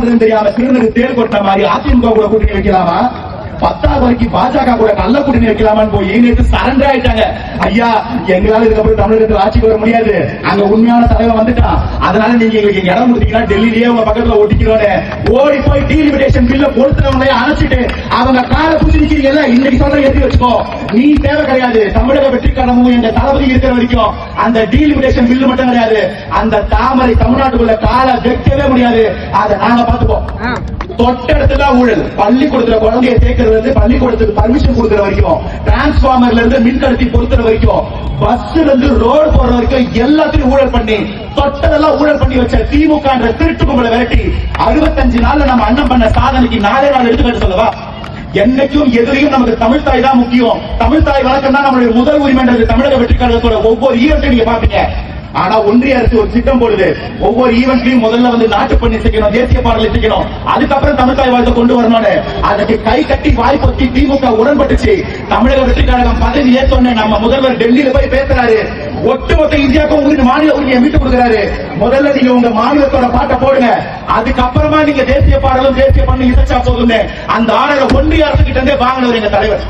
பண்றதுன்னு தெரியாம சிறுநீர் தேர் கொட்ட மாதிரி அதிமுக கூட கூட்டணி வைக்கலாமா? 10வது வரைக்கும் பாஜக கூட கள்ள கூட்டணி வைக்கலாமான்னு போய் நேற்று சரண்டர் ஆயிட்டாங்க. ஐயா, எங்களால இதுக்கப்புறம் தமிழகத்தில் ஆட்சிக்கு வர முடியாது, அங்க உண்மையான தலைவர் வந்துட்டான், அதனால நீங்க எங்களுக்கு இடம் கொடுத்தீங்கன்னா டெல்லியிலேயே உங்க பக்கத்துல ஒட்டிக்கிறோன்னு ஓடி போய் டீலிமிடேஷன் பில்ல கொடுத்தவங்களே அணைச்சிட்டு அவங்க காலை பூச்சி நிக்கிறீங்கல்ல, இன்னைக்கு சொல்ற எழுதி வச்சுக்கோ, நீ தேவை கிடையாது. தமிழக வெற்றி கழகமும் எங்க தளபதி இருக்கிற வரைக்கும் அந்த டீலிமிடேஷன் பில்லு மட்டும் கிடையாது, அந்த தாமரை தமிழ்நாட்டுக்குள்ள காலை வைக்கவே முடியாது. அதை நாங்க பாத்துப்போம். தொட்ட இடத்துல ஊழல், பள்ளிக்கூடத்துல குழந்தைய சேர்க்கிறது வந்து பள்ளிக்கூடத்துக்கு பர்மிஷன் கொடுக்கிற வரைக்கும், டிரான்ஸ்பார்மர்ல இருந்து மின்கடத்தி பொறுத்துற வரைக்கும், பஸ்ல இருந்து ரோடு போற வரைக்கும் எல்லாத்தையும் ஊழல் பண்ணி தொட்டதெல்லாம் ஊழல் பண்ணி வச்ச திமுக திருட்டு கும்பலை விரட்டி 65 நாள்ல நம்ம அண்ணன் பண்ண சாதனைக்கு 4 நாள் எடுத்துக்கிட்டு சொல்லவா? என்னைக்கும் எதிரையும் நமக்கு தமிழ் தாய் தான் முக்கியம். தமிழ் தாய் வழக்கம் தான் நம்மளுடைய முதல் உரிமைன்றது தமிழக வெற்றி கழகத்தோட ஒவ்வொரு ஈவெண்ட்டையும் நீங்க பாப்பீங்க. ஆனா ஒன்றிய அரசு ஒரு திட்டம் போடுது, ஒவ்வொரு ஈவெண்ட்லயும் முதல்ல வந்து நாட்டு பண்ணி செய்யணும், தேசிய பாடலை செய்யணும், அதுக்கப்புறம் தமிழ் தாய் வாழ்க்கை கொண்டு வரணும்னு அதுக்கு கை கட்டி வாய் பொத்தி திமுக உடன்பட்டுச்சு. தமிழக வெற்றி கழகம் பதவி ஏற்றோன்னு நம்ம முதல்வர் டெல்லியில போய் பேசுறாரு, ஒட்டுமொத்த இந்தியாவுக்கு உங்களுக்கு மாநில உரிமையை மீட்டு கொடுக்கிறாரு. முதல்ல நீங்க உங்க மாநிலத்தோட பாட்டை போடுங்க, அதுக்கப்புறமா நீங்க தேசிய பாடலும் தேசிய பண்ணி இசைச்சா போதுங்க. அந்த ஆர்டரை ஒன்றிய அரசு கிட்ட இருந்தே வாங்கினவர் எங்க தலைவர்.